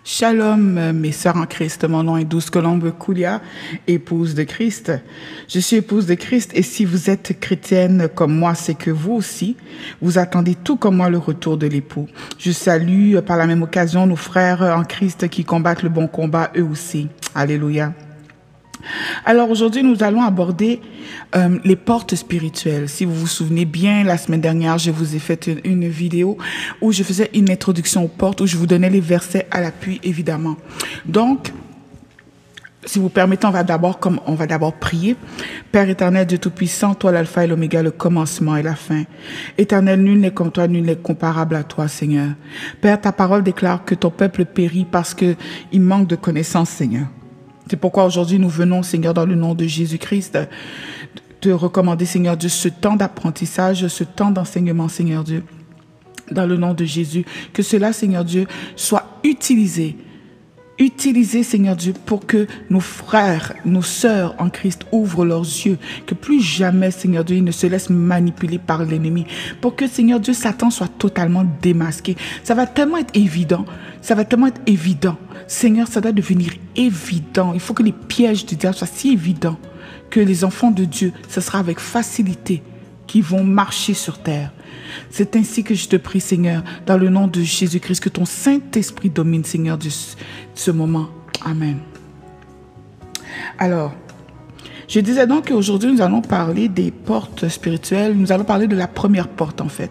Shalom, mes sœurs en Christ. Mon nom est Douce Colombe Koulia, épouse de Christ. Je suis épouse de Christ et si vous êtes chrétienne comme moi, c'est que vous aussi, vous attendez tout comme moi le retour de l'époux. Je salue par la même occasion nos frères en Christ qui combattent le bon combat eux aussi. Alléluia. Alors aujourd'hui, nous allons aborder les portes spirituelles. Si vous vous souvenez bien, la semaine dernière, je vous ai fait une vidéo où je faisais une introduction aux portes, où je vous donnais les versets à l'appui, évidemment. Donc, si vous permettez, on va d'abord prier. Père éternel, Dieu Tout-Puissant, toi l'alpha et l'oméga, le commencement et la fin. Éternel, nul n'est comme toi, nul n'est comparable à toi, Seigneur. Père, ta parole déclare que ton peuple périt parce qu'il manque de connaissance, Seigneur. C'est pourquoi aujourd'hui nous venons, Seigneur, dans le nom de Jésus-Christ, te recommander, Seigneur Dieu, ce temps d'apprentissage, ce temps d'enseignement, Seigneur Dieu, dans le nom de Jésus. Que cela, Seigneur Dieu, soit utilisé, Seigneur Dieu, pour que nos frères, nos sœurs en Christ ouvrent leurs yeux, que plus jamais, Seigneur Dieu, ils ne se laissent manipuler par l'ennemi, pour que, Seigneur Dieu, Satan soit totalement démasqué. Ça va tellement être évident, Seigneur, ça doit devenir évident. Il faut que les pièges du diable soient si évidents que les enfants de Dieu, ce sera avec facilité qu'ils vont marcher sur terre. C'est ainsi que je te prie, Seigneur, dans le nom de Jésus-Christ, que ton Saint-Esprit domine, Seigneur, de ce moment. Amen. Alors, je disais donc qu'aujourd'hui, nous allons parler des portes spirituelles. Nous allons parler de la première porte, en fait.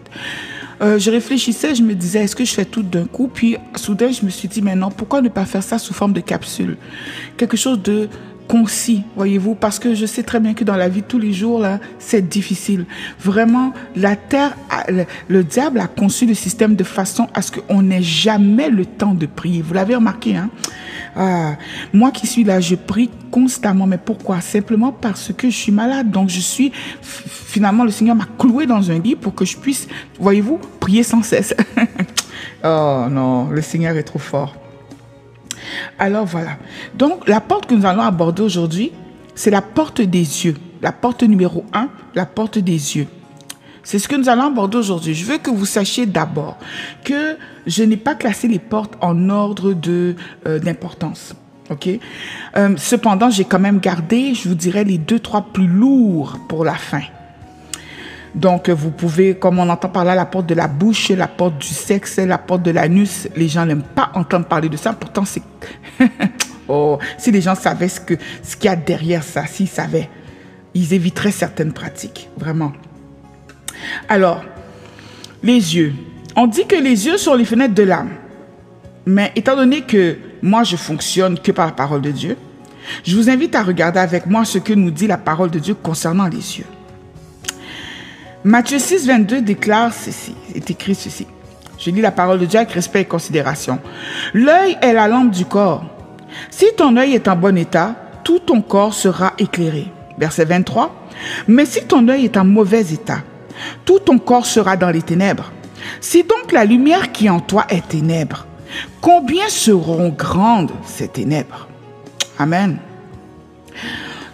Je réfléchissais, je me disais, est-ce que je fais tout d'un coup? Puis, soudain, je me suis dit, mais non, pourquoi ne pas faire ça sous forme de capsule? Quelque chose de concis, voyez-vous, parce que je sais très bien que dans la vie de tous les jours, là, c'est difficile. Vraiment, la terre, le diable a conçu le système de façon à ce qu'on n'ait jamais le temps de prier. Vous l'avez remarqué, hein? Moi qui suis là, je prie constamment. Mais pourquoi? Simplement parce que je suis malade. Donc, finalement, le Seigneur m'a cloué dans un lit pour que je puisse, voyez-vous, prier sans cesse. Oh non, le Seigneur est trop fort. Alors voilà. Donc, la porte que nous allons aborder aujourd'hui, c'est la porte des yeux. La porte numéro 1, la porte des yeux. C'est ce que nous allons aborder aujourd'hui. Je veux que vous sachiez d'abord que je n'ai pas classé les portes en ordre d'importance. OK? Cependant, j'ai quand même gardé, je vous dirais, les 2-3 plus lourds pour la fin. Donc, vous pouvez, comme on entend par là, la porte de la bouche, la porte du sexe, la porte de l'anus. Les gens n'aiment pas entendre parler de ça. Pourtant, c'est... Oh, si les gens savaient ce qu'il y a derrière ça, s'ils savaient, ils éviteraient certaines pratiques, vraiment. Alors, les yeux. On dit que les yeux sont les fenêtres de l'âme. Mais étant donné que moi, je fonctionne que par la parole de Dieu, je vous invite à regarder avec moi ce que nous dit la parole de Dieu concernant les yeux. Matthieu 6, 22 déclare ceci, est écrit ceci. Je lis la parole de Dieu avec respect et considération. L'œil est la lampe du corps. Si ton œil est en bon état, tout ton corps sera éclairé. Verset 23. Mais si ton œil est en mauvais état, tout ton corps sera dans les ténèbres. Si donc la lumière qui est en toi est ténèbre, combien seront grandes ces ténèbres? Amen.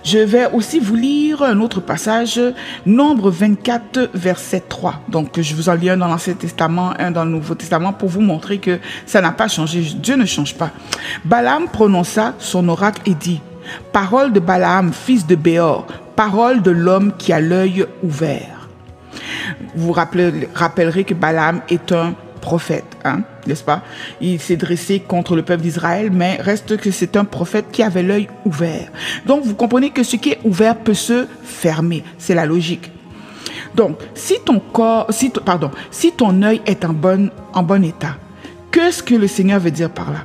Je vais aussi vous lire un autre passage, Nombre 24, verset 3. Donc, je vous en lis un dans l'Ancien Testament, un dans le Nouveau Testament pour vous montrer que ça n'a pas changé. Dieu ne change pas. Balaam prononça son oracle et dit, « Parole de Balaam, fils de Béor, parole de l'homme qui a l'œil ouvert. » Vous rappellerez que Balaam est un prophète, hein, n'est-ce pas? Il s'est dressé contre le peuple d'Israël, mais reste que c'est un prophète qui avait l'œil ouvert. Donc, vous comprenez que ce qui est ouvert peut se fermer. C'est la logique. Donc, si ton œil est en bon état, qu'est-ce que le Seigneur veut dire par là?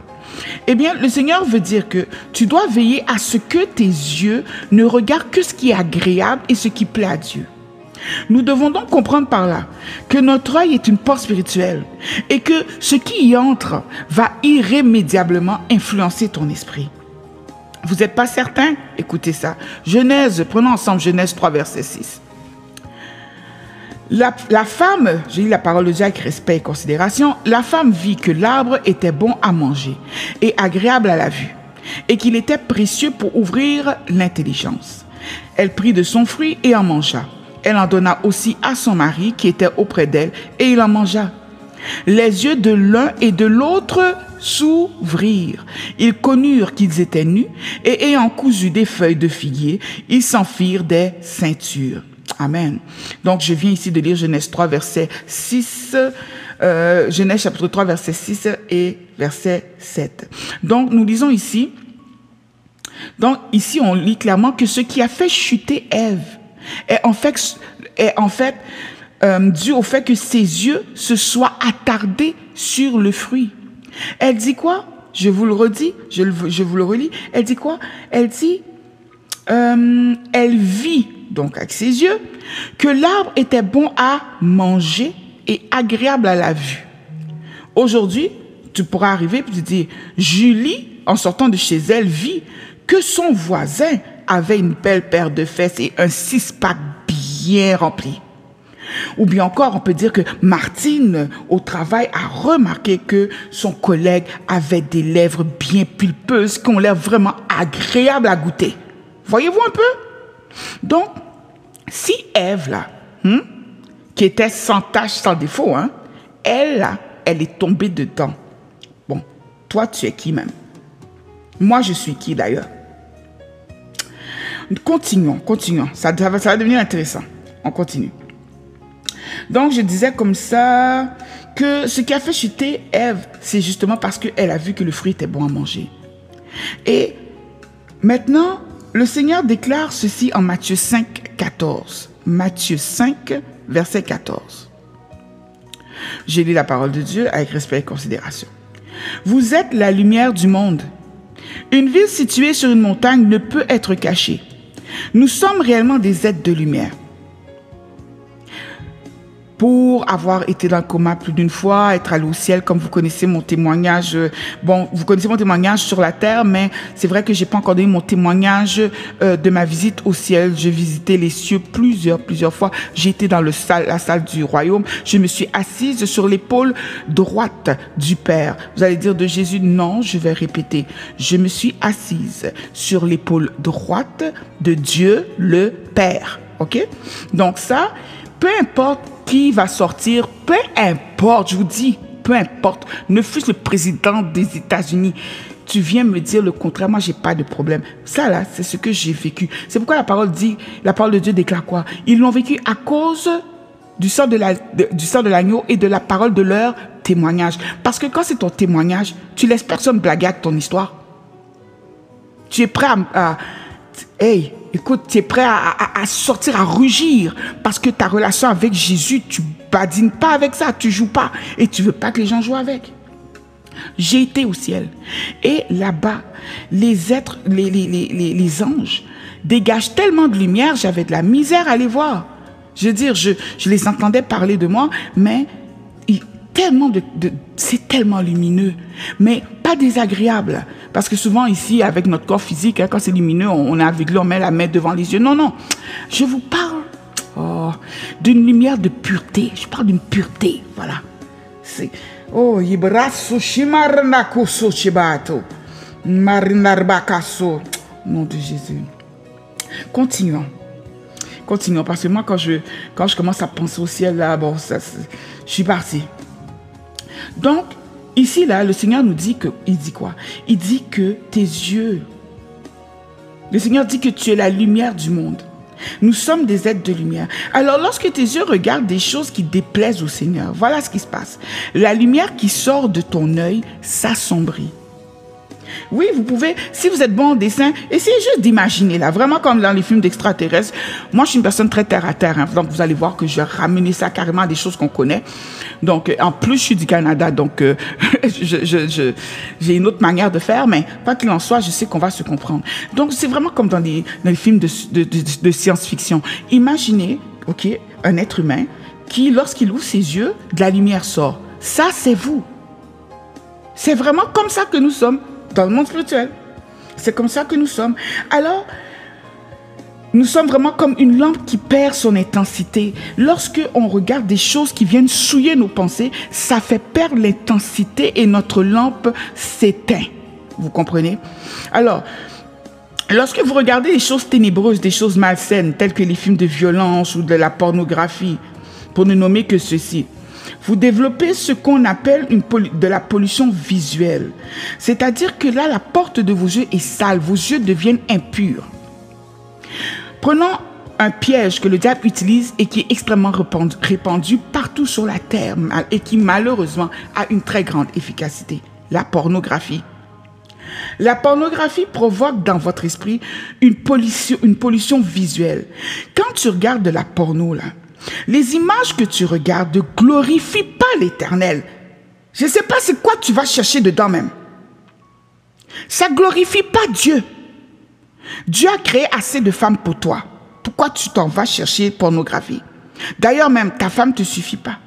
Eh bien, le Seigneur veut dire que tu dois veiller à ce que tes yeux ne regardent que ce qui est agréable et ce qui plaît à Dieu. Nous devons donc comprendre par là que notre œil est une porte spirituelle et que ce qui y entre va irrémédiablement influencer ton esprit. Vous n'êtes pas certain? Écoutez ça. Prenons ensemble Genèse 3, verset 6. La femme, j'ai lu la parole de Dieu avec respect et considération, la femme vit que l'arbre était bon à manger et agréable à la vue et qu'il était précieux pour ouvrir l'intelligence. Elle prit de son fruit et en mangea. Elle en donna aussi à son mari qui était auprès d'elle et il en mangea. Les yeux de l'un et de l'autre s'ouvrirent. Ils connurent qu'ils étaient nus et ayant cousu des feuilles de figuier, ils s'en firent des ceintures. Amen. Donc, je viens ici de lire Genèse 3, verset 6, Genèse chapitre 3, verset 6 et verset 7. Donc, nous lisons ici, on lit clairement que ce qui a fait chuter Ève est en fait dû au fait que ses yeux se soient attardés sur le fruit. Elle dit quoi? Je vous le redis, je vous le relis. Elle dit quoi? Elle dit, elle vit, donc avec ses yeux, que l'arbre était bon à manger et agréable à la vue. Aujourd'hui, tu pourras arriver et te dire, Julie, en sortant de chez elle, vit que son voisin avait une belle paire de fesses et un six-pack bien rempli. Ou bien encore, on peut dire que Martine, au travail, a remarqué que son collègue avait des lèvres bien pulpeuses qui ont l'air vraiment agréables à goûter. Voyez-vous un peu? Donc, si Ève, là, qui était sans tache, sans défaut, elle, là, elle est tombée dedans. Bon, toi, tu es qui même? Moi, je suis qui d'ailleurs? Continuons. Ça va devenir intéressant. On continue. Donc, je disais comme ça que ce qui a fait chuter Ève, c'est justement parce qu'elle a vu que le fruit était bon à manger. Et maintenant, le Seigneur déclare ceci en Matthieu 5, 14. Matthieu 5, verset 14. J'ai lu la parole de Dieu avec respect et considération. Vous êtes la lumière du monde. Une ville située sur une montagne ne peut être cachée. Nous sommes réellement des êtres de lumière. Pour avoir été dans le coma plus d'une fois, être allé au ciel, comme vous connaissez mon témoignage. Bon, vous connaissez mon témoignage sur la terre, mais c'est vrai que j'ai pas encore donné mon témoignage de ma visite au ciel. J'ai visité les cieux plusieurs fois. J'ai été dans la salle du royaume. Je me suis assise sur l'épaule droite du Père. Vous allez dire de Jésus, non, je vais répéter. Je me suis assise sur l'épaule droite de Dieu le Père. OK? Donc ça, peu importe qui va sortir, peu importe, je vous dis, peu importe, ne fût-ce le président des États-Unis, tu viens me dire le contraire, moi j'ai pas de problème. Ça là, c'est ce que j'ai vécu. C'est pourquoi la parole de Dieu déclare quoi? Ils l'ont vécu à cause du sang de l'agneau et de la parole de leur témoignage. Parce que quand c'est ton témoignage, tu laisses personne blaguer avec ton histoire. Tu es prêt hey, écoute, tu es prêt à sortir, à rugir parce que ta relation avec Jésus, tu badines pas avec ça, tu joues pas et tu veux pas que les gens jouent avec. J'ai été au ciel et là-bas, les êtres, les anges dégagent tellement de lumière, j'avais de la misère à les voir. Je veux dire, je les entendais parler de moi, mais c'est tellement lumineux, mais pas désagréable. Parce que souvent ici, avec notre corps physique, quand c'est lumineux, on est aveuglé, on met la main devant les yeux. Non. Je vous parle d'une lumière de pureté. Je parle d'une pureté. Voilà. C'est... Oh, Ibrasso Shimarnakoso Chibato. Marinarbakaso. Nom de Jésus. Continuons, parce que moi, quand je commence à penser au ciel, là, bon, je suis parti. Donc, ici, là, le Seigneur nous dit il dit quoi? Il dit que tes yeux, le Seigneur dit que tu es la lumière du monde. Nous sommes des êtres de lumière. Alors, lorsque tes yeux regardent des choses qui déplaisent au Seigneur, voilà ce qui se passe. La lumière qui sort de ton œil s'assombrit. Oui, vous pouvez, si vous êtes bon en dessin, essayez juste d'imaginer, là, vraiment comme dans les films d'extraterrestres. Moi, je suis une personne très terre à terre, donc vous allez voir que je vais ramener ça carrément à des choses qu'on connaît. Donc, en plus, je suis du Canada, donc j'ai une autre manière de faire, mais pas qu'il en soit, je sais qu'on va se comprendre. Donc, c'est vraiment comme dans les films de science-fiction. Imaginez, ok, un être humain qui, lorsqu'il ouvre ses yeux, de la lumière sort. Ça, c'est vous. C'est vraiment comme ça que nous sommes. Dans le monde spirituel. C'est comme ça que nous sommes. Alors, nous sommes vraiment comme une lampe qui perd son intensité. Lorsque on regarde des choses qui viennent souiller nos pensées, ça fait perdre l'intensité et notre lampe s'éteint. Vous comprenez? Alors, lorsque vous regardez des choses ténébreuses, des choses malsaines, telles que les films de violence ou de la pornographie, pour ne nommer que ceci, vous développez ce qu'on appelle de la pollution visuelle. C'est-à-dire que là, la porte de vos yeux est sale, vos yeux deviennent impurs. Prenons un piège que le diable utilise et qui est extrêmement répandu partout sur la terre et qui malheureusement a une très grande efficacité, la pornographie. La pornographie provoque dans votre esprit une pollution visuelle. Quand tu regardes de la porno, là, les images que tu regardes ne glorifient pas l'Éternel. Je ne sais pas c'est quoi tu vas chercher dedans même. Ça ne glorifie pas Dieu. Dieu a créé assez de femmes pour toi. Pourquoi tu t'en vas chercher pornographie? D'ailleurs même, ta femme ne te suffit pas.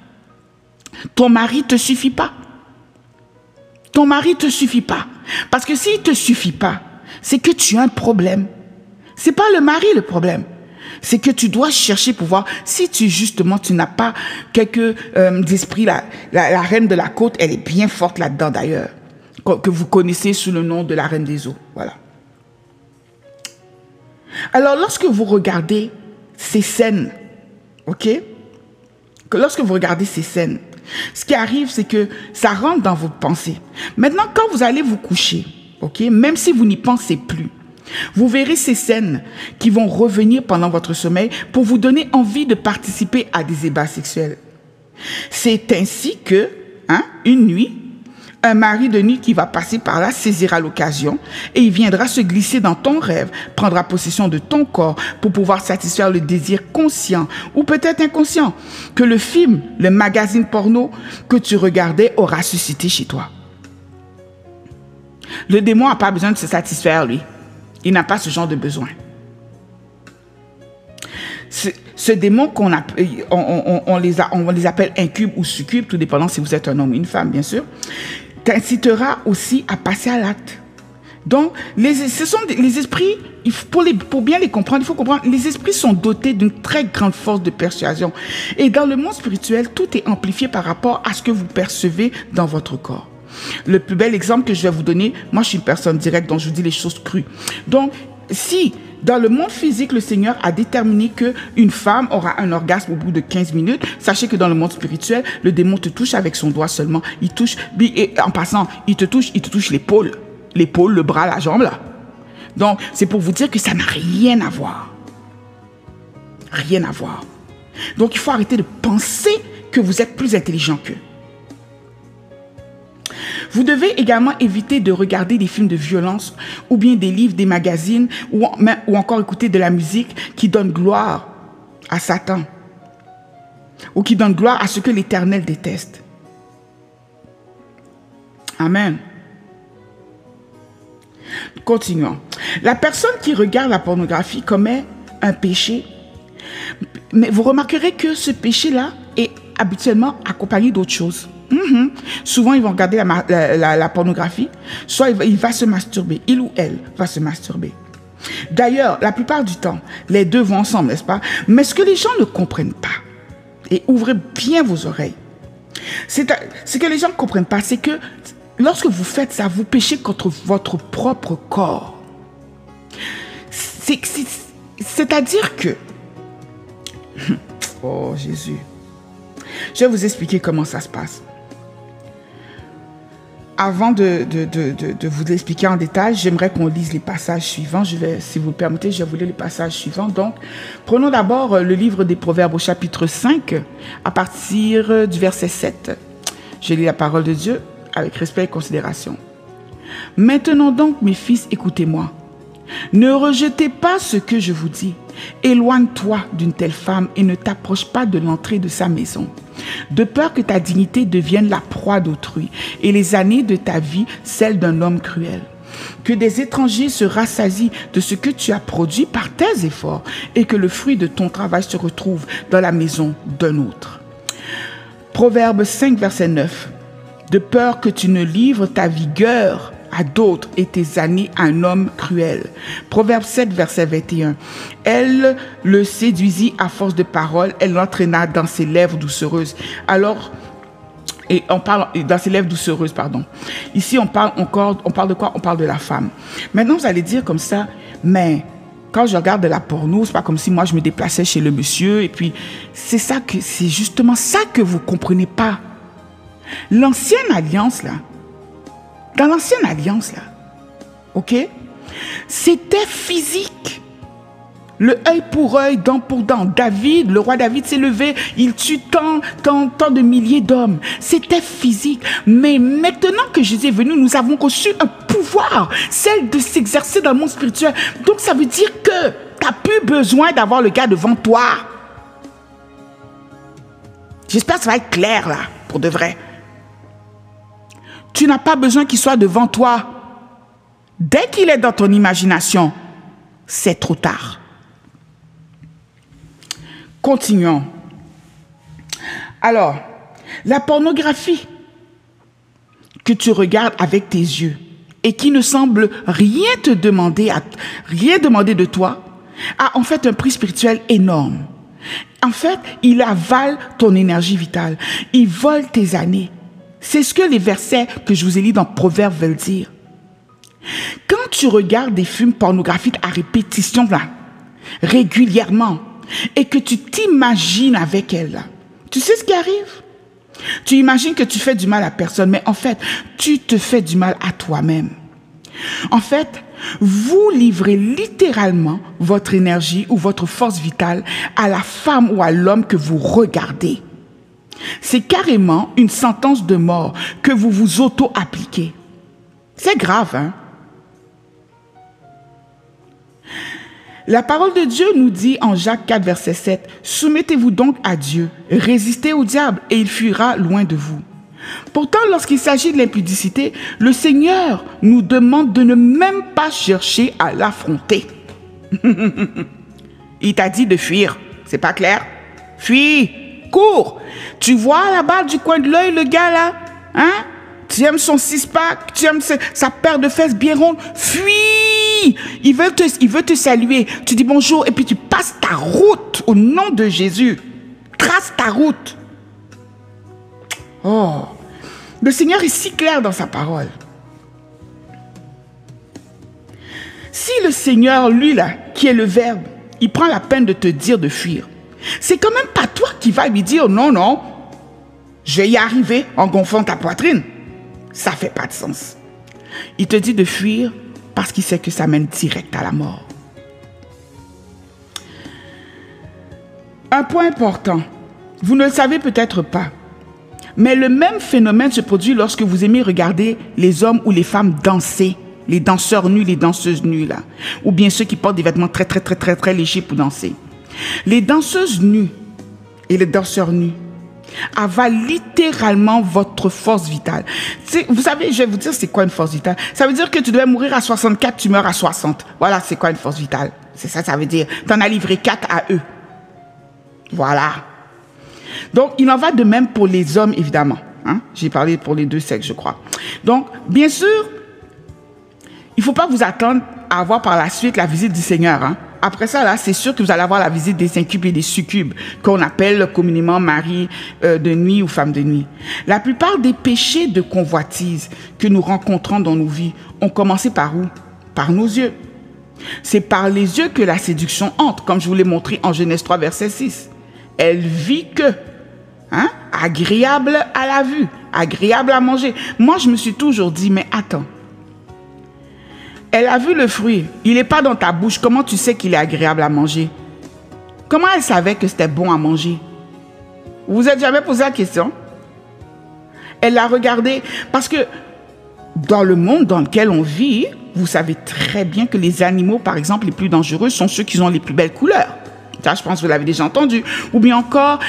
Ton mari ne te suffit pas. Ton mari ne te suffit pas. Parce que s'il ne te suffit pas, c'est que tu as un problème. Ce n'est pas le mari le problème. C'est que tu dois chercher pour voir si tu n'as pas quelques esprits. La reine de la côte, elle est bien forte là-dedans d'ailleurs. Que vous connaissez sous le nom de la reine des eaux. Voilà. Alors lorsque vous regardez ces scènes, ok? Lorsque vous regardez ces scènes, ce qui arrive, c'est que ça rentre dans vos pensées. Maintenant, quand vous allez vous coucher, ok, même si vous n'y pensez plus, vous verrez ces scènes qui vont revenir pendant votre sommeil pour vous donner envie de participer à des ébats sexuels. C'est ainsi que, une nuit, un mari de nuit qui va passer par là saisira l'occasion et il viendra se glisser dans ton rêve, prendra possession de ton corps pour pouvoir satisfaire le désir conscient ou peut-être inconscient que le film, le magazine porno que tu regardais aura suscité chez toi. Le démon n'a pas besoin de se satisfaire, lui. Il n'a pas ce genre de besoin. Ce démon on les appelle incubes ou succubes, tout dépendant si vous êtes un homme ou une femme, bien sûr, t'incitera aussi à passer à l'acte. Donc, ce sont les esprits, pour bien les comprendre, il faut comprendre, les esprits sont dotés d'une très grande force de persuasion. Et dans le monde spirituel, tout est amplifié par rapport à ce que vous percevez dans votre corps. Le plus bel exemple que je vais vous donner, moi je suis une personne directe, donc je vous dis les choses crues. Donc, si dans le monde physique, le Seigneur a déterminé qu'une femme aura un orgasme au bout de 15 minutes, sachez que dans le monde spirituel, le démon te touche avec son doigt seulement. Il touche, et en passant, il te touche l'épaule. L'épaule, le bras, la jambe, là. Donc, c'est pour vous dire que ça n'a rien à voir. Rien à voir. Donc, il faut arrêter de penser que vous êtes plus intelligent qu'eux. Vous devez également éviter de regarder des films de violence ou bien des livres, des magazines ou encore écouter de la musique qui donne gloire à Satan ou qui donne gloire à ce que l'Éternel déteste. Amen. Continuons. La personne qui regarde la pornographie commet un péché, mais vous remarquerez que ce péché-là est habituellement accompagné d'autres choses. Souvent, ils vont regarder la pornographie, soit il va se masturber, il ou elle va se masturber. D'ailleurs, la plupart du temps, les deux vont ensemble, n'est-ce pas? Mais ce que les gens ne comprennent pas, et ouvrez bien vos oreilles, ce que les gens ne comprennent pas, c'est que lorsque vous faites ça, vous péchez contre votre propre corps. C'est-à-dire que... Oh Jésus. Je vais vous expliquer comment ça se passe. Avant de vous l'expliquer en détail, j'aimerais qu'on lise les passages suivants. Si vous le permettez, je vais vous lire les passages suivants. Donc, prenons d'abord le livre des Proverbes au chapitre 5, à partir du verset 7. Je lis la parole de Dieu avec respect et considération. « Maintenant donc, mes fils, écoutez-moi. Ne rejetez pas ce que je vous dis. Éloigne-toi d'une telle femme et ne t'approche pas de l'entrée de sa maison, de peur que ta dignité devienne la proie d'autrui et les années de ta vie celles d'un homme cruel. Que des étrangers se rassasient de ce que tu as produit par tes efforts et que le fruit de ton travail se retrouve dans la maison d'un autre. » Proverbe 5, verset 9. « De peur que tu ne livres ta vigueur à d'autres et tes années à un homme cruel. » Proverbe 7, verset 21. « Elle le séduisit à force de paroles, elle l'entraîna dans ses lèvres doucereuses. » Alors, et on parle dans ses lèvres doucereuses, pardon. Ici, on parle de quoi? On parle de la femme. Maintenant, vous allez dire comme ça, mais quand je regarde de la porno, c'est pas comme si moi je me déplaçais chez le monsieur. Et puis, c'est justement ça que vous comprenez pas. L'ancienne alliance, là, dans l'ancienne alliance, là, ok, c'était physique. Le œil pour œil, dent pour dent. David, le roi David s'est levé, il tue tant de milliers d'hommes. C'était physique. Mais maintenant que Jésus est venu, nous avons reçu un pouvoir, celle de s'exercer dans le monde spirituel. Donc ça veut dire que tu n'as plus besoin d'avoir le gars devant toi. J'espère que ça va être clair là, pour de vrai. Tu n'as pas besoin qu'il soit devant toi. Dès qu'il est dans ton imagination, c'est trop tard. Continuons. Alors, la pornographie que tu regardes avec tes yeux et qui ne semble rien te demander, rien demander de toi, a en fait un prix spirituel énorme. En fait, il avale ton énergie vitale. Il vole tes années. C'est ce que les versets que je vous ai lus dans Proverbes veulent dire. Quand tu regardes des films pornographiques à répétition, là, régulièrement, et que tu t'imagines avec elle, là, tu sais ce qui arrive? Tu imagines que tu fais du mal à personne, mais en fait, tu te fais du mal à toi-même. En fait, vous livrez littéralement votre énergie ou votre force vitale à la femme ou à l'homme que vous regardez. C'est carrément une sentence de mort que vous vous auto-appliquez. C'est grave, hein? La parole de Dieu nous dit en Jacques 4, verset 7, « Soumettez-vous donc à Dieu, résistez au diable et il fuira loin de vous. » Pourtant, lorsqu'il s'agit de l'impudicité, le Seigneur nous demande de ne même pas chercher à l'affronter. Il t'a dit de fuir, c'est pas clair? Fuis, cours. Tu vois là-bas du coin de l'œil le gars là, hein? Tu aimes son six-pack, tu aimes sa paire de fesses bien ronde, fuis! Il veut te saluer. Tu dis bonjour et puis tu passes ta route au nom de Jésus. Trace ta route. Oh, le Seigneur est si clair dans sa parole. Si le Seigneur, lui là, qui est le Verbe, il prend la peine de te dire de fuir, c'est quand même pas toi qui vas lui dire non, non, je vais y arriver en gonflant ta poitrine. Ça fait pas de sens. Il te dit de fuir parce qu'il sait que ça mène direct à la mort. Un point important, vous ne le savez peut-être pas, mais le même phénomène se produit lorsque vous aimez regarder les hommes ou les femmes danser, les danseurs nus, les danseuses nues là, ou bien ceux qui portent des vêtements très légers pour danser. Les danseuses nues et les danseurs nus avalent littéralement votre force vitale. Vous savez, je vais vous dire c'est quoi une force vitale. Ça veut dire que tu devais mourir à 64, tu meurs à 60. Voilà, c'est quoi une force vitale. C'est ça, ça veut dire. Tu en as livré 4 à eux. Voilà. Donc, il en va de même pour les hommes, évidemment. Hein? J'ai parlé pour les deux sexes, je crois. Donc, bien sûr, il ne faut pas vous attendre à avoir par la suite la visite du Seigneur. Hein? Après ça, là, c'est sûr que vous allez avoir la visite des incubes et des succubes, qu'on appelle communément mari de nuit ou femme de nuit. La plupart des péchés de convoitise que nous rencontrons dans nos vies ont commencé par où? Par nos yeux. C'est par les yeux que la séduction entre, comme je vous l'ai montré en Genèse 3, verset 6. Elle vit que, hein, agréable à la vue, agréable à manger. Moi, je me suis toujours dit, mais attends, elle a vu le fruit, il n'est pas dans ta bouche, comment tu sais qu'il est agréable à manger? Comment elle savait que c'était bon à manger? Vous vous êtes jamais posé la question? Elle l'a regardé, parce que dans le monde dans lequel on vit, vous savez très bien que les animaux, par exemple, les plus dangereux sont ceux qui ont les plus belles couleurs. Ça, je pense que vous l'avez déjà entendu. Ou bien encore,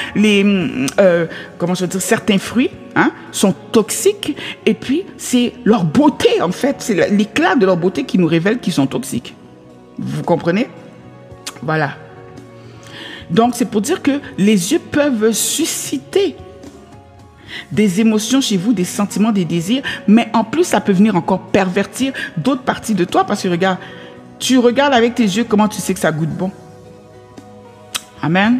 comment je veux dire, certains fruits, hein, sont toxiques. Et puis, c'est leur beauté, en fait. C'est l'éclat de leur beauté qui nous révèle qu'ils sont toxiques. Vous comprenez? Voilà. Donc, c'est pour dire que les yeux peuvent susciter des émotions chez vous, des sentiments, des désirs. Mais en plus, ça peut venir encore pervertir d'autres parties de toi. Parce que, regarde, tu regardes avec tes yeux, comment tu sais que ça goûte bon? Amen.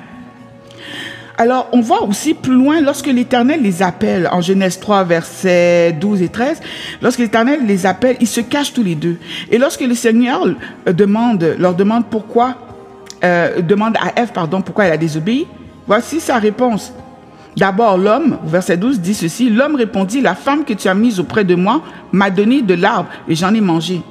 Alors, on voit aussi plus loin, lorsque l'Éternel les appelle, en Genèse 3, versets 12 et 13, lorsque l'Éternel les appelle, ils se cachent tous les deux. Et lorsque le Seigneur leur demande pourquoi, demande à Ève, pourquoi elle a désobéi, voici sa réponse. D'abord, l'homme, verset 12, dit ceci, l'homme répondit, la femme que tu as mise auprès de moi m'a donné de l'arbre et j'en ai mangé.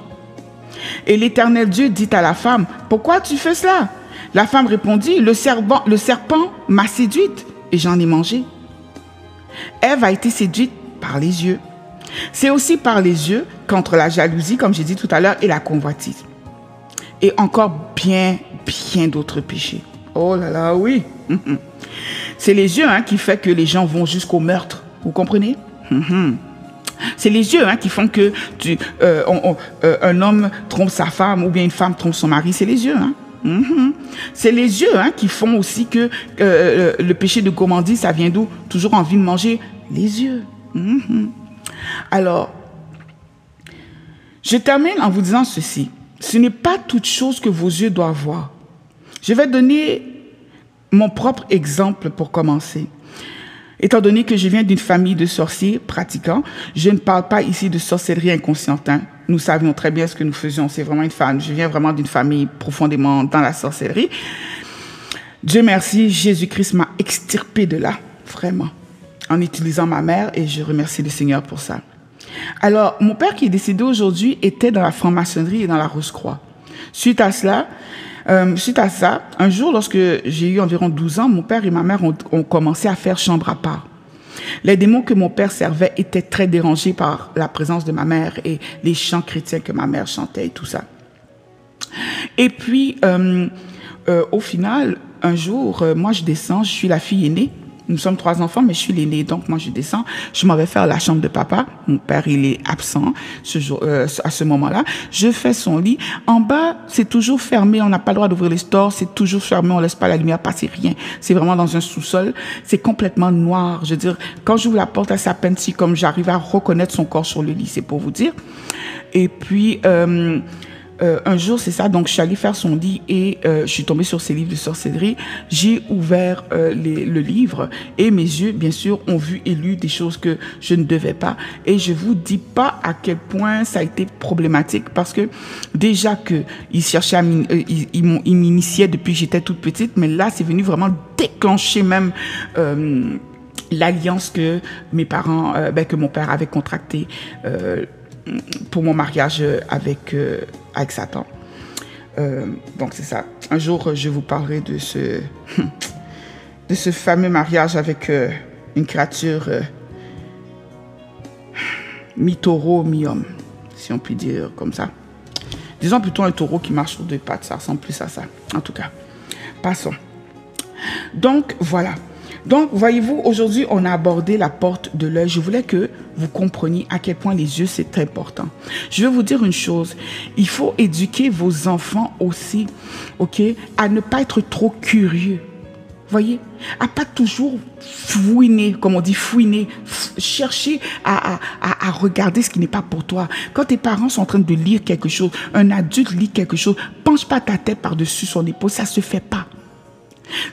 Et l'Éternel Dieu dit à la femme, pourquoi tu fais cela? La femme répondit, le serpent m'a séduite et j'en ai mangé. Ève a été séduite par les yeux. C'est aussi par les yeux qu'entre la jalousie, comme j'ai dit tout à l'heure, et la convoitise. Et encore bien d'autres péchés. Oh là là, oui. C'est les yeux qui fait que les gens vont jusqu'au meurtre. Vous comprenez? C'est les yeux qui font que un homme trompe sa femme ou bien une femme trompe son mari. C'est les yeux. C'est les yeux qui font aussi que le péché de gourmandise, ça vient d'où? Toujours envie de manger. Les yeux. Alors, je termine en vous disant ceci. Ce n'est pas toute chose que vos yeux doivent voir. Je vais donner mon propre exemple pour commencer. Étant donné que je viens d'une famille de sorciers pratiquants, je ne parle pas ici de sorcellerie inconsciente. Nous savions très bien ce que nous faisions. C'est vraiment je viens vraiment d'une famille profondément dans la sorcellerie. Dieu merci, Jésus-Christ m'a extirpé de là, vraiment, en utilisant ma mère et je remercie le Seigneur pour ça. Alors, mon père qui est décédé aujourd'hui était dans la franc-maçonnerie et dans la Rose-Croix. Suite à ça, un jour, lorsque j'ai eu environ 12 ans, mon père et ma mère ont commencé à faire chambre à part. Les démons que mon père servait étaient très dérangés par la présence de ma mère et les chants chrétiens que ma mère chantait et tout ça. Et puis, au final, un jour, moi je descends, je suis la fille aînée. Nous sommes 3 enfants, mais je suis l'aînée, donc moi je descends. Je m'en vais faire la chambre de papa. Mon père, il est absent à ce moment-là. Je fais son lit. En bas, c'est toujours fermé. On n'a pas le droit d'ouvrir les stores. C'est toujours fermé. On laisse pas la lumière passer, rien. C'est vraiment dans un sous-sol. C'est complètement noir. Je veux dire, quand j'ouvre la porte, elle s'appelle si comme j'arrive à reconnaître son corps sur le lit. C'est pour vous dire. Et puis, un jour, c'est ça, donc je suis allée faire son lit et je suis tombée sur ses livres de sorcellerie. J'ai ouvert le livre et mes yeux, bien sûr, ont vu et lu des choses que je ne devais pas. Et je vous dis pas à quel point ça a été problématique parce que déjà que ils cherchaient ils m'initiaient depuis que j'étais toute petite, mais là, c'est venu vraiment déclencher même l'alliance que mes parents, que mon père avait contractée pour mon mariage avec Satan. Donc c'est ça. Un jour, je vous parlerai de ce fameux mariage avec une créature mi-taureau, mi-homme, si on peut dire comme ça. Disons plutôt un taureau qui marche sur 2 pattes, ça ressemble plus à ça. En tout cas, passons. Donc voilà. Donc, voyez-vous, aujourd'hui, on a abordé la porte de l'œil. Je voulais que vous compreniez à quel point les yeux, c'est important. Je vais vous dire une chose. Il faut éduquer vos enfants aussi, ok, à ne pas être trop curieux. Voyez, à pas toujours fouiner, comme on dit, fouiner, chercher à regarder ce qui n'est pas pour toi. Quand tes parents sont en train de lire quelque chose, un adulte lit quelque chose, penche pas ta tête par-dessus son épaule, ça se fait pas.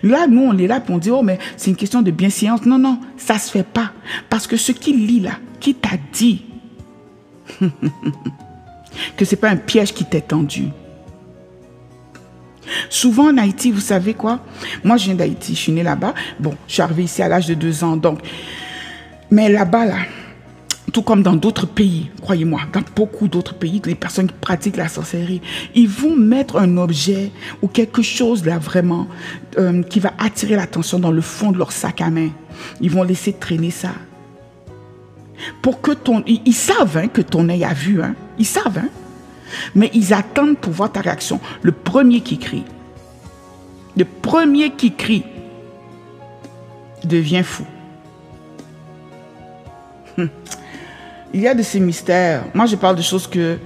Là, nous, on est là pour on dit, oh, mais c'est une question de bienséance. Non, non, ça se fait pas. Parce que ce qu'il lit là, qui t'a dit que c'est pas un piège qui t'est tendu. Souvent en Haïti, vous savez quoi? Moi, je viens d'Haïti, je suis née là-bas. Bon, je suis arrivée ici à l'âge de 2 ans, donc. Mais là-bas, là, tout comme dans d'autres pays, croyez-moi, dans beaucoup d'autres pays, les personnes qui pratiquent la sorcellerie, ils vont mettre un objet ou quelque chose là vraiment qui va attirer l'attention dans le fond de leur sac à main. Ils vont laisser traîner ça. Pour que ils savent que ton œil a vu, ils savent, mais ils attendent pour voir ta réaction. Le premier qui crie devient fou. Il y a de ces mystères. Moi, je parle de choses que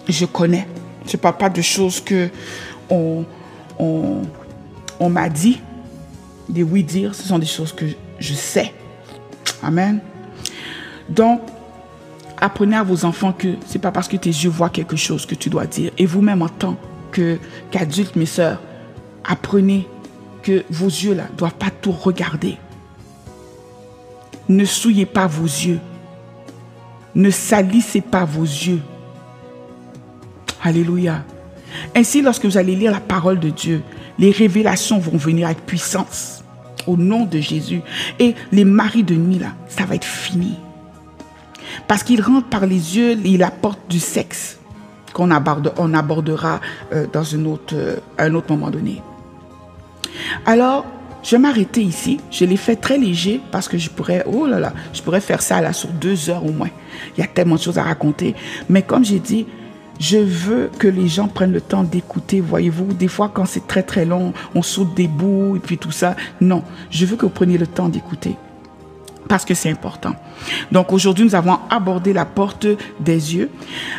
je connais. Je ne parle pas de choses que on m'a dit. Des oui-dire, ce sont des choses que je sais. Amen. Donc, apprenez à vos enfants que ce n'est pas parce que tes yeux voient quelque chose que tu dois dire. Et vous-même, en tant qu'adulte, mes sœurs, apprenez que vos yeux là ne doivent pas tout regarder. Ne souillez pas vos yeux. Ne salissez pas vos yeux. Alléluia. Ainsi, lorsque vous allez lire la parole de Dieu, les révélations vont venir avec puissance. Au nom de Jésus. Et les maris de nuit, là, ça va être fini. Parce qu'ils rentrent par les yeux, ils apportent du sexe qu'on abordera dans un autre moment donné. Alors, je vais m'arrêter ici. Je l'ai fait très léger parce que je pourrais faire ça là sur 2 heures au moins. Il y a tellement de choses à raconter. Mais comme j'ai dit, je veux que les gens prennent le temps d'écouter. Voyez-vous, des fois quand c'est très très long, on saute des bouts et puis tout ça. Non, je veux que vous preniez le temps d'écouter. Parce que c'est important. Donc aujourd'hui, nous avons abordé la porte des yeux.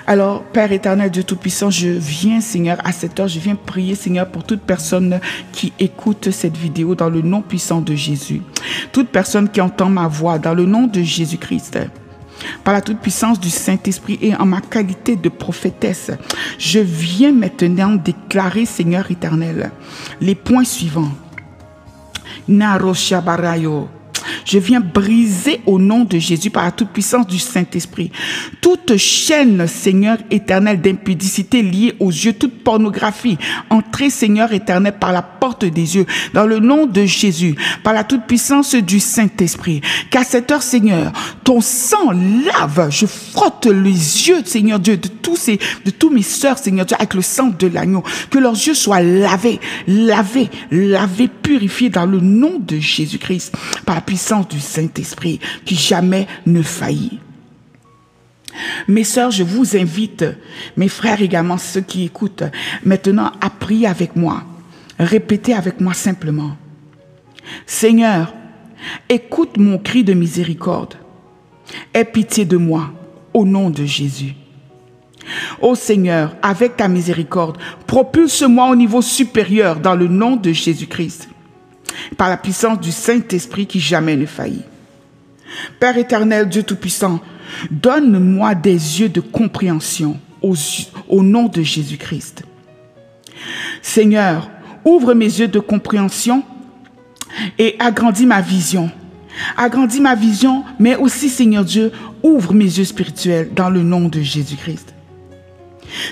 Alors, Père éternel, Dieu Tout-Puissant, je viens, Seigneur, à cette heure, je viens prier, Seigneur, pour toute personne qui écoute cette vidéo dans le nom puissant de Jésus. Toute personne qui entend ma voix dans le nom de Jésus-Christ. Par la toute-puissance du Saint-Esprit et en ma qualité de prophétesse, je viens maintenant déclarer, Seigneur éternel, les points suivants. Naroshabarayo. Je viens briser au nom de Jésus par la toute-puissance du Saint-Esprit toute chaîne, Seigneur éternel, d'impudicité liée aux yeux, toute pornographie, entrée, Seigneur éternel, par la porte des yeux, dans le nom de Jésus, par la toute-puissance du Saint-Esprit. Qu'à cette heure, Seigneur, ton sang lave, je frotte les yeux, Seigneur Dieu, de tous mes sœurs, Seigneur Dieu, avec le sang de l'agneau, que leurs yeux soient lavés, purifiés dans le nom de Jésus-Christ, par la puissance du Saint-Esprit qui jamais ne faillit. Mes sœurs, je vous invite, mes frères également, ceux qui écoutent, maintenant à prier avec moi. Répétez avec moi simplement. Seigneur, écoute mon cri de miséricorde. Aie pitié de moi, au nom de Jésus. Ô Seigneur, avec ta miséricorde, propulse-moi au niveau supérieur dans le nom de Jésus-Christ, par la puissance du Saint-Esprit qui jamais ne faillit. Père éternel, Dieu Tout-Puissant, donne-moi des yeux de compréhension au nom de Jésus-Christ. Seigneur, ouvre mes yeux de compréhension et agrandis ma vision. Agrandis ma vision, mais aussi, Seigneur Dieu, ouvre mes yeux spirituels dans le nom de Jésus-Christ.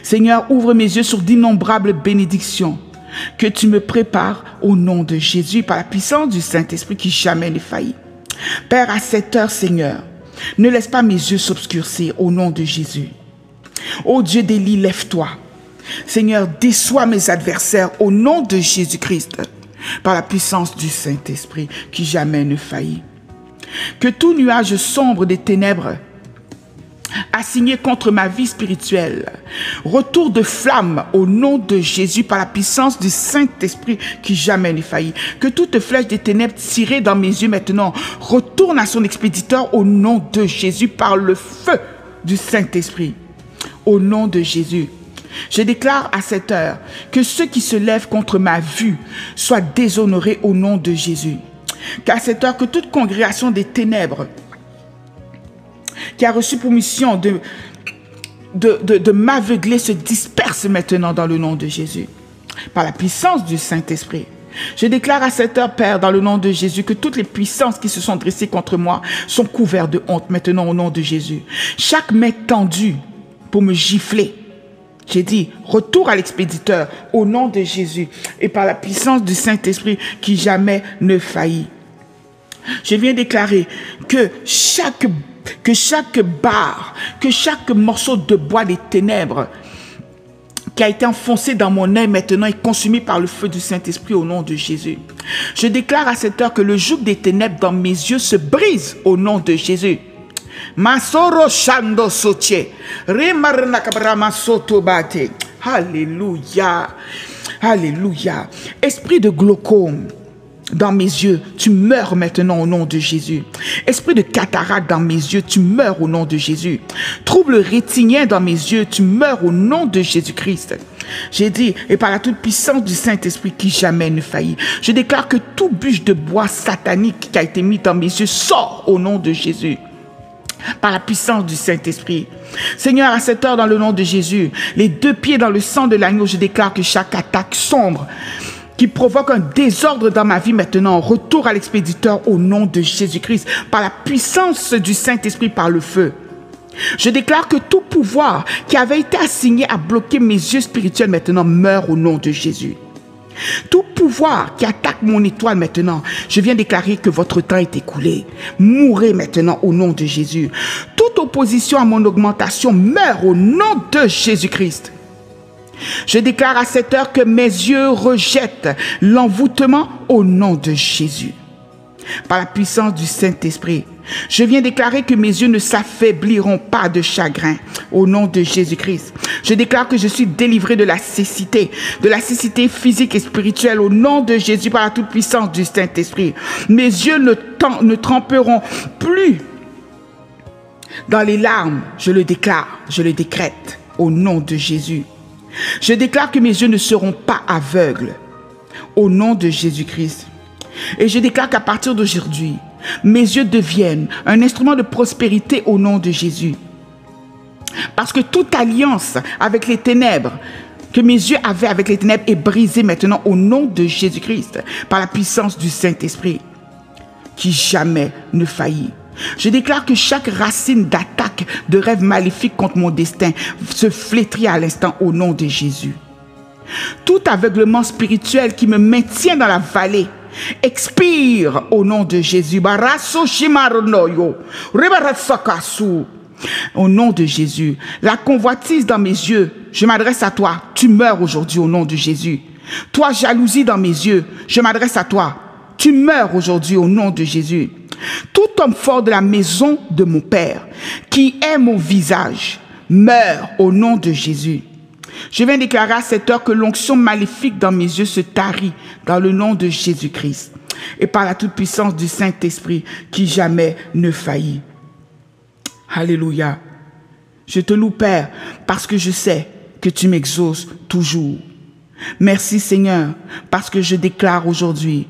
Seigneur, ouvre mes yeux sur d'innombrables bénédictions que tu me prépares au nom de Jésus par la puissance du Saint-Esprit qui jamais ne faillit. Père, à cette heure, Seigneur, ne laisse pas mes yeux s'obscurcir au nom de Jésus. Ô Dieu d'Élie, lève-toi. Seigneur, déçois mes adversaires au nom de Jésus-Christ par la puissance du Saint-Esprit qui jamais ne faillit. Que tout nuage sombre des ténèbres assigné contre ma vie spirituelle, retour de flamme au nom de Jésus par la puissance du Saint-Esprit qui jamais ne faillit. Que toute flèche des ténèbres tirée dans mes yeux maintenant retourne à son expéditeur au nom de Jésus par le feu du Saint-Esprit. Au nom de Jésus. Je déclare à cette heure que ceux qui se lèvent contre ma vue soient déshonorés au nom de Jésus. Qu'à cette heure, que toute congrégation des ténèbres qui a reçu pour mission de m'aveugler se disperse maintenant dans le nom de Jésus, par la puissance du Saint-Esprit. Je déclare à cette heure, Père, dans le nom de Jésus, que toutes les puissances qui se sont dressées contre moi sont couvertes de honte maintenant au nom de Jésus. Chaque main tendue pour me gifler, j'ai dit, retour à l'expéditeur au nom de Jésus et par la puissance du Saint-Esprit qui jamais ne faillit. Je viens déclarer que chaque barre, que chaque morceau de bois des ténèbres qui a été enfoncé dans mon œil maintenant est consumé par le feu du Saint-Esprit au nom de Jésus. Je déclare à cette heure que le joug des ténèbres dans mes yeux se brise au nom de Jésus. Alléluia. Alléluia. Esprit de glaucome dans mes yeux, tu meurs maintenant au nom de Jésus. Esprit de cataracte dans mes yeux, tu meurs au nom de Jésus. Trouble rétinien dans mes yeux, tu meurs au nom de Jésus-Christ. J'ai dit, et par la toute puissance du Saint-Esprit qui jamais ne faillit, je déclare que tout bûche de bois satanique qui a été mis dans mes yeux sort au nom de Jésus. Par la puissance du Saint-Esprit. Seigneur, à cette heure, dans le nom de Jésus, les 2 pieds dans le sang de l'agneau, je déclare que chaque attaque sombre qui provoque un désordre dans ma vie maintenant, retour à l'expéditeur au nom de Jésus-Christ, par la puissance du Saint-Esprit, par le feu. Je déclare que tout pouvoir qui avait été assigné à bloquer mes yeux spirituels maintenant meurt au nom de Jésus. Tout pouvoir qui attaque mon étoile maintenant, je viens déclarer que votre temps est écoulé. Mourez maintenant au nom de Jésus. Toute opposition à mon augmentation meurt au nom de Jésus-Christ. Je déclare à cette heure que mes yeux rejettent l'envoûtement au nom de Jésus. Par la puissance du Saint-Esprit, je viens déclarer que mes yeux ne s'affaibliront pas de chagrin au nom de Jésus-Christ. Je déclare que je suis délivré de la cécité physique et spirituelle au nom de Jésus par la toute puissance du Saint-Esprit. Mes yeux ne tremperont plus dans les larmes. Je le déclare, je le décrète au nom de Jésus. Je déclare que mes yeux ne seront pas aveugles au nom de Jésus-Christ. Et je déclare qu'à partir d'aujourd'hui, mes yeux deviennent un instrument de prospérité au nom de Jésus. Parce que toute alliance avec les ténèbres, que mes yeux avaient avec les ténèbres, est brisée maintenant au nom de Jésus-Christ, par la puissance du Saint-Esprit, qui jamais ne faillit. Je déclare que chaque racine d'attaque de rêve maléfique contre mon destin se flétrit à l'instant au nom de Jésus. Tout aveuglement spirituel qui me maintient dans la vallée expire au nom de Jésus. Au nom de Jésus. La convoitise dans mes yeux, je m'adresse à toi. Tu meurs aujourd'hui au nom de Jésus. Toi, jalousie dans mes yeux, je m'adresse à toi. Tu meurs aujourd'hui au nom de Jésus. Tout homme fort de la maison de mon Père qui aime mon visage meurt au nom de Jésus. Je viens déclarer à cette heure que l'onction maléfique dans mes yeux se tarit dans le nom de Jésus-Christ et par la toute-puissance du Saint-Esprit qui jamais ne faillit. Alléluia. Je te loue, Père, parce que je sais que tu m'exauces toujours. Merci, Seigneur, parce que je déclare aujourd'hui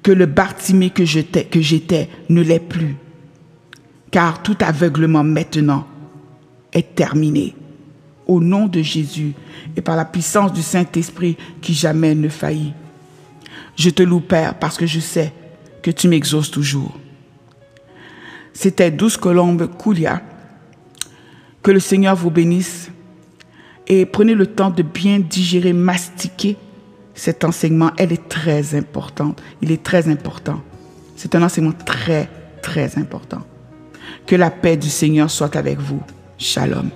que le Bartimée que j'étais ne l'est plus. Car tout aveuglement maintenant est terminé. Au nom de Jésus et par la puissance du Saint-Esprit qui jamais ne faillit. Je te loue, Père, parce que je sais que tu m'exauces toujours. C'était Douce Colombe Koulia. Que le Seigneur vous bénisse et prenez le temps de bien digérer, mastiquer cet enseignement. Elle est très importante. Il est très important. C'est un enseignement très, très important. Que la paix du Seigneur soit avec vous. Shalom.